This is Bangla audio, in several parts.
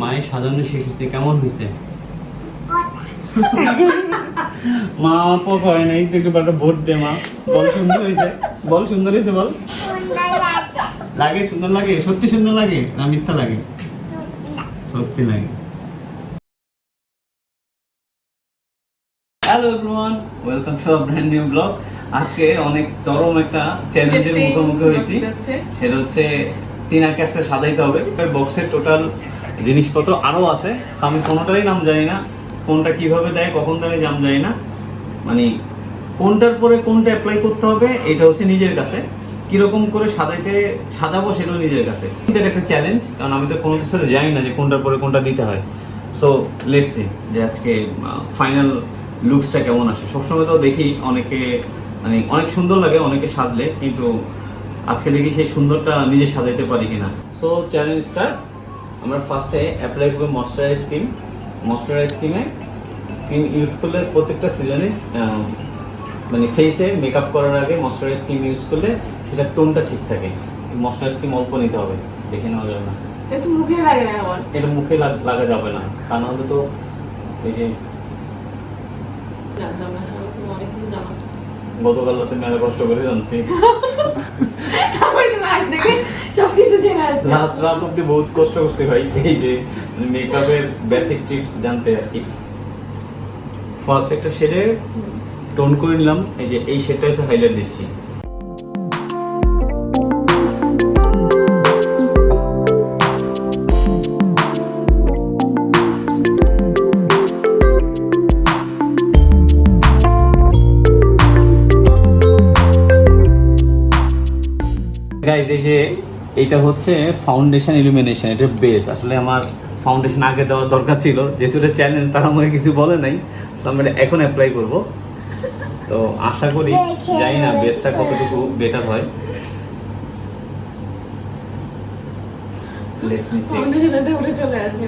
মায়ের সাজানো শেষ হয়েছে, কেমন হয়েছে? মা পছন্দ হয় নাই, একটু একটা ভোট দে মা। বল সুন্দর হয়েছে, বল সুন্দর হয়েছে, বল। লাগে সুন্দর লাগে, সত্যি সুন্দর লাগে না মিথ্যা লাগে? সত্যি লাগে। Hello everyone, welcome to a brand new blog. আজকে অনেক চরম একটা চ্যালেঞ্জের মুখোমুখি হয়েছি। সেটা হচ্ছে টিনাকে আজকে সাজাইতে হবে। বক্সের টোটাল জিনিসপত্র আরও আছে, আমি কোনোটারই নাম জানি না, কোনটা কিভাবে দেয় কখন দেয় নাম জানি না, মানে কোনটার পরে কোনটা অ্যাপ্লাই করতে হবে এটা হচ্ছে নিজের কাছে, কীরকম করে সাজাবো সেটাও নিজের কাছে। কিন্তু এটা একটা চ্যালেঞ্জ, কারণ আমি তো কোনো কিছু জানি না যে কোনটার পরে কোনটা দিতে হয়। সো লেটস সি যে আজকে ফাইনাল লুকসটা কেমন আসে। সবসময় তো দেখি অনেকে মানে অনেক সুন্দর লাগে অনেকে সাজলে, কিন্তু আজকে দেখি সেই সুন্দরটা নিজে সাজাইতে পারি কিনা। So challenge start. আমরা ফার্স্টে অ্যাপ্লাই করবো moisturise cream. Moisturise cream use করলে প্রত্যেকটা সিজনে মানে ফেসে মেকআপ করার আগে ময়শ্চারাইজ ক্রিম ইউজ করলে সেটা টোনটা ঠিক থাকে। ময়শ্চারাইজ ক্রিম অল্প নিতে হবে, দেখে নেওয়া যাবে না। এটা মুখে লাগে না, আমার এটা মুখে লাগা যাবে না, তা নাহলে তো এই যে গতকাল রাতে মেলা কষ্ট করে জানছি, লাস্ট রাত অব্দি বহুত কষ্ট করছি ভাই এই যে মেকআপের বেসিক টিপস জানতে আর কি। ফার্স্ট একটা শেডে টোন করে নিলাম, এই যে এই শেডটা হচ্ছে হাইলাইট দিচ্ছি। গাইজ এই যে এটা হচ্ছে ফাউন্ডেশন ইলুমিনেশন, এটা বেস। আসলে আমার ফাউন্ডেশন আগে দেওয়ার দরকার ছিল, যেহেতু এটা চ্যালেঞ্জ তারা আমাকে কিছু বলে নাই, তো আমি এটা এখন অ্যাপ্লাই করব। তো আশা করি, জানি না বেসটা কতটুকু বেটার হয়। Let me check. ফাউন্ডেশনটা উঠে চলে আসে।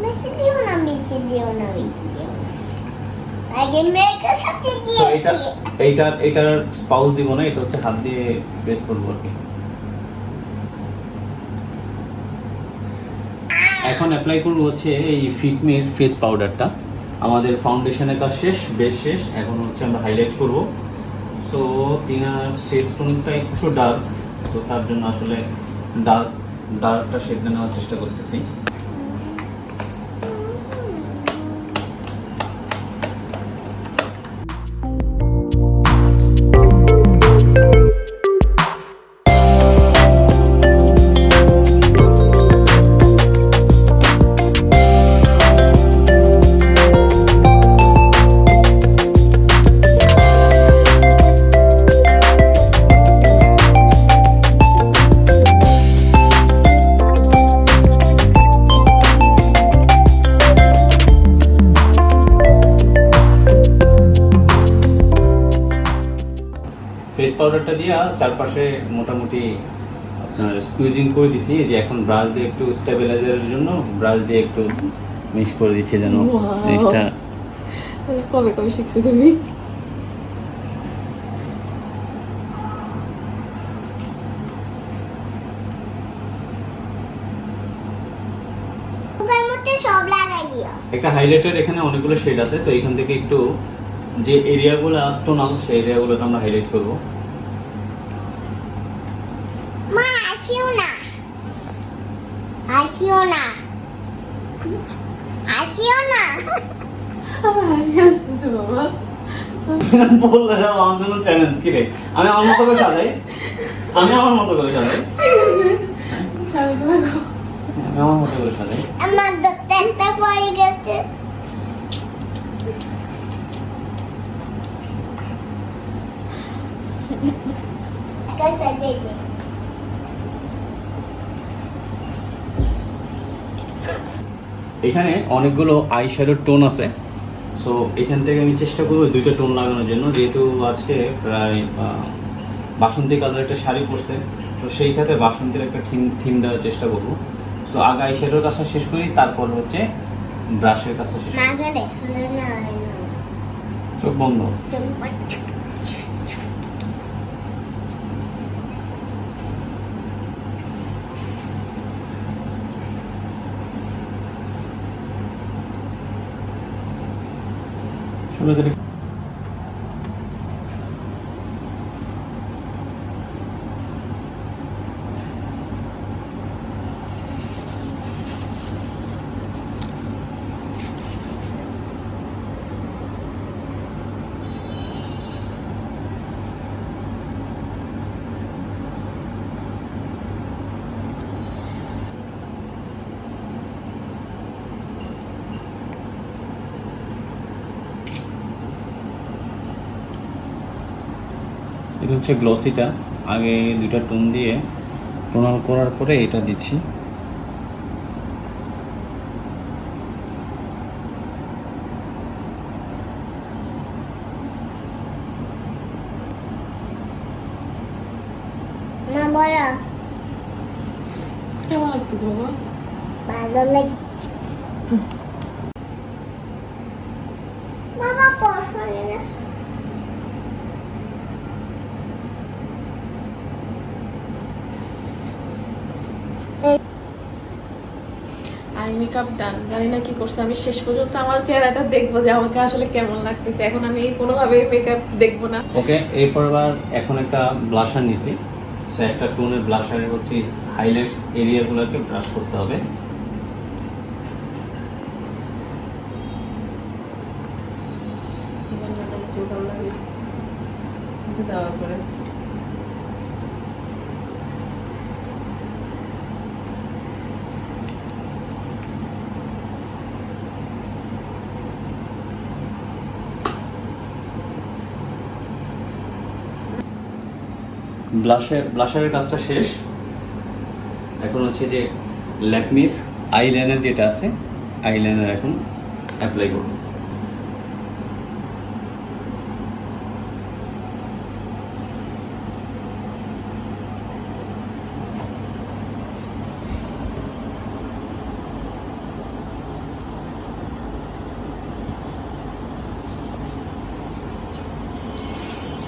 বেশি দিও না। আগে মেয়েকে সাথে দিয়েছি। এইটার পাউজ দিব না, এটা হচ্ছে হাত দিয়ে প্রেস করব আর কি। এখন অ্যাপ্লাই করব হচ্ছে এই ফিটমির ফেস পাউডারটা। আমাদের ফাউন্ডেশনের কাজ শেষ, বেস শেষ, এখন হচ্ছে আমরা হাইলাইট করব। সো তিনার ফেস টোনটা একটু ডার্ক, তো তার জন্য আসলে ডার্কটা শেডটা নেওয়ার চেষ্টা করতেছি। ফেস পাউডারটা দিয়ে চারপাশে মোটামুটি আপনার স্কুইজিং করে দিছি। যে এখন ব্রাশ দিয়ে একটু স্টেবিলাইজারের জন্য ব্রাশ দিয়ে একটু মিক্স করে দিচ্ছি যেন জিনিসটা। কবে শিখছো তুমি? ওর মধ্যে সব লাগাই দিও। একটা হাইলাইটার এখানে অনেকগুলো শেড আছে, তো এখান থেকে একটু যে এরিয়াগুলো টোনাল সেই এরিয়াগুলোতে আমরা হাইলাইট করব। মা আসিও না। আমার হাসি আসতেছে বাবা। বললে আমার জন্য চ্যালেঞ্জ কি রে? আমি আমার মতো করে সাজাই। ঠিক আছে, চালু করো। আমি আমার মতো করে সাজাই। আমার দত্তটা পড়ে গেছে। এখানে অনেকগুলো আই শ্যাডোর টোন আছে, সো এখান থেকে আমি চেষ্টা করবো দুইটা টোন লাগানোর জন্য। যেহেতু আজকে প্রায় বাসন্তী কালার একটা শাড়ি পরছে, তো সেই খাতে বাসন্তীর একটা থিম দেওয়ার চেষ্টা করবো। সো আগে আই শ্যাডোর কাজটা শেষ করি, তারপর হচ্ছে ব্রাশের কাজটা শেষ করি। চোখ বন্ধ। ভেতরে এটা হচ্ছে গ্লসিটা। আগে দুইটা টোন দিয়ে টোনাল করার পরে এটা দিচ্ছি। মা বলো কেমন লাগতেছে বাবা? ভালো লাগছে বাবা পছন্দ না আই মেকআপ ডান। জানি না কি করছে, আমি শেষ পর্যন্ত আমার চেহারাটা দেখবো যে আমাকে আসলে কেমন লাগতেছে। এখন আমি কোনোভাবে মেকআপ দেখবো না। ওকে, এরপর আবার এখন একটা ব্লাশার নিছি। সো একটা টোনের ব্লাশারের হচ্ছে হাইলাইটস এরিয়াগুলোকে ব্রাশ করতে হবে। এবার না জানি চোখ ভালো লাগে এটা দেওয়ার পরে। ব্লাশারের কাজটা শেষ। এখন হচ্ছে যে ল্যাকমির আইলাইনার যেটা আছে, আইলাইনার এখন অ্যাপ্লাই করব।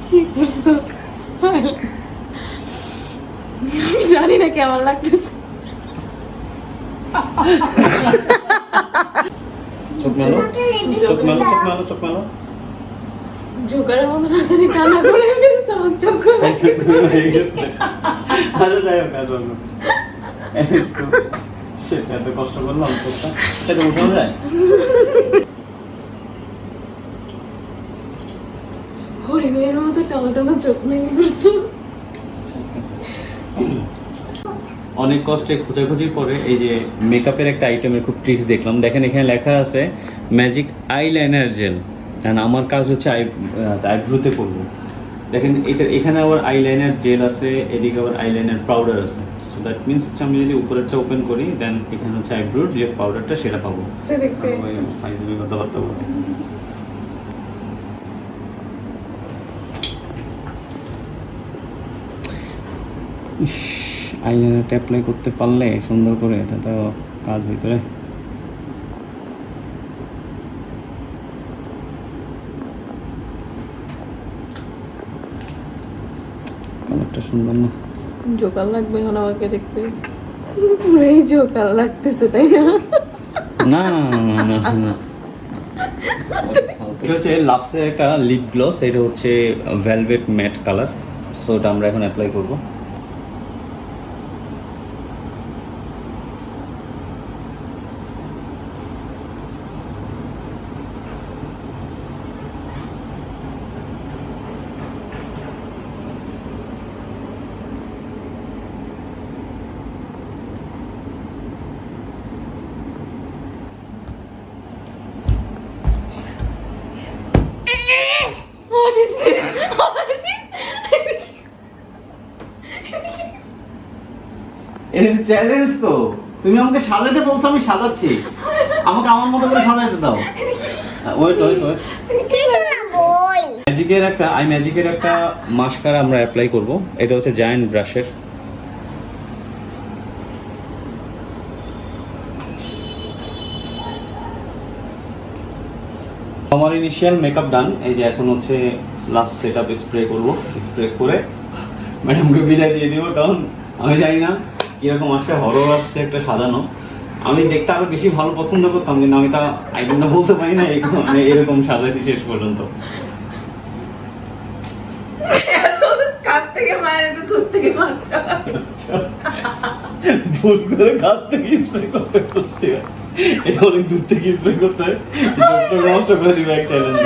কি করছো? আমি জানি না কেমন লাগতেছে। চোখ মেলো, চোখ মেলো, চোখ মেলো, চোখ মেলো। জোকারের মতো না জানি টানা করে ফেলছে আমার চোখ। আরে যাই হোক, আর বলবো। সেটা এত কষ্ট করলাম চোখটা, সেটা উঠানো যায়? হরিণের মতো টানা টানা চোখ ভেঙে করছো। অনেক কষ্টে খোঁজাখুঁজির পরে এই যে মেকআপের একটা আইটেমের খুব ট্রিক্স দেখলাম। দেখেন এখানে লেখা আছে ম্যাজিক আইলাইনার জেল। কারণ আমার কাজ হচ্ছে আইব্রোতে করবো। দেখেন এখানে আবার আইলাইনার জেল আছে, এদিকে আবার আইলাইনার পাউডার আছে। সো দ্যাট মিনস হচ্ছে আমি যদি উপরেরটা ওপেন করি দেন এখানে হচ্ছে আইব্রোর যে পাউডারটা সেটা পাবো। দেখতে ফাইজলামি কথাবার্তা বলে। আইলাইনারটা অ্যাপ্লাই করতে পারলে সুন্দর করে এটা তো কাজ ভিতরে। কালারটা সুন্দর না? জোকার লাগবে এখন আমাকে দেখতে। পুরাই জোকার লাগতেছে, তাই না? না না না না না। এটা হচ্ছে লাভসের একটা লিপ গ্লস। এটা হচ্ছে ভেলভেট ম্যাট কালার। সো এটা আমরা এখন অ্যাপ্লাই করব। What is this? এটা চ্যালেঞ্জ তো। তুমি আমাকে সাজাতে বলছো, আমি সাজাচ্ছি। আমাকে আমার মতো করে সাজাতে দাও। Wait wait wait. কিছু না বই ম্যাজিকের একটা মাস্কারা আমরা অ্যাপ্লাই করব। এটা হচ্ছে জায়ান্ট ব্রাশের। আমার ইনিশিয়াল মেকআপ ডান। এই যে এখন হচ্ছে লাস্ট সেটআপ স্প্রে করব। স্প্রে করে ম্যাডামকে বিদায় দিয়ে দিব। কারণ আমি জানি না কিরকম আসছে, হরর আসছে একটা সাজানো। আমি দেখতে আরো বেশি ভালো পছন্দ করতাম, কিন্তু আমি তা আইডিয়াটা বলতে পারি না, এই কারণে এরকম সাজাইছি শেষ পর্যন্ত। কাছ থেকে মায়ের একটু দূর থেকে মারতে ভুল করে কাছ থেকে স্প্রে করতে বলছি, এটা অনেক দূর থেকে স্প্রে করতে হয়, চোখটা নষ্ট করে দিবে এক চ্যালেঞ্জ।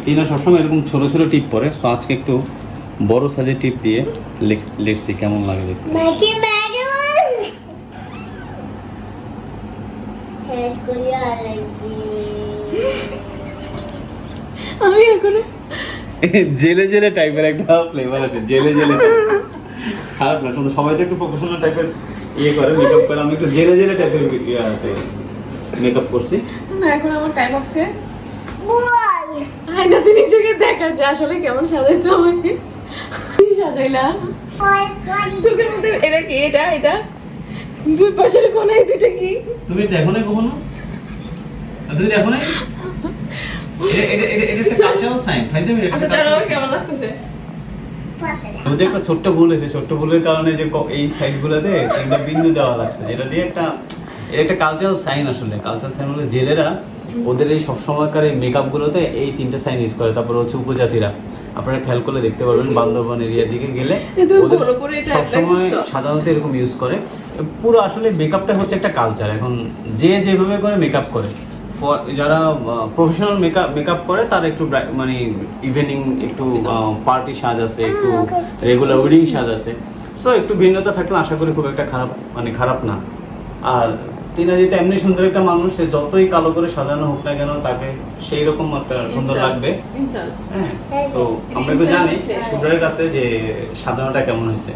তিনা সবসময় এরকম ছোট ছোট টিপ পরে, সো আজকে একটু বড় সাইজের টিপ দিয়ে লিখছি কেমন লাগে দেখতে। মাকে মাকে শেষ করে আলাইছি। আমি এখন জেলে জেলে টাইপের একটা ফ্লেভার আছে, জেলে জেলে খারাপ না, কিন্তু সবাই তো একটু প্রফেশনাল টাইপের ইয়ে করে মেকআপ করে, আমি একটু জেলে জেলে টাইপের মেকআপ করছি। না, এখন আমার টাইম হচ্ছে বল আয়নাতে নিজেকে দেখা যায় আসলে কেমন সাজাইছো আমাকে। কি সাজাইলা বল বল চোখের মধ্যে? এটা কি? এটা দুই পাশের কোণায় দুইটা কি? তুমি দেখো না কখনো? তুমি দেখো না? এটা একটা কালচারাল সাইন, ফাইদা মিনিট। আচ্ছা তাহলে কেমন লাগতেছে? পাতলা ওদের একটা ছোট্ট ভুল হয়েছে, ছোট্ট ভুলের কারণে যে এই সাইডগুলোতে তিনটা বিন্দু দেওয়া লাগছে, যেটা দিয়ে একটা কালচারাল সাইন। আসলে কালচারাল সাইন হলো জেলেরা ওদের এই সবসময়কার এই মেকআপগুলোতে এই তিনটা সাইন ইউজ করে। তারপর হচ্ছে উপজাতিরা, আপনারা খেয়াল করলে দেখতে পারবেন বান্দরবান এরিয়ার দিকে গেলে ওদের সবসময় সাধারণত এরকম ইউজ করে। পুরো আসলে মেকআপটা হচ্ছে একটা কালচার। এখন যে যেভাবে করে মেকআপ করে, যারা প্রফেশনাল মেকআপ করে তার একটু মানে ইভিনিং একটু পার্টি সাজ আছে, একটু রেগুলার ওয়েডিং সাজ আছে, সো একটু ভিন্নতা থাকলে আশা করি খুব একটা খারাপ না। আর তিনা যেহেতু এমনি সুন্দর একটা মানুষ, সে যতই কালো করে সাজানো হোক না কেন তাকে সেই রকম একটা সুন্দর লাগবে। হ্যাঁ, তো আমরা একটু জানি শুভ্রের কাছে যে সাজানোটা কেমন হয়েছে।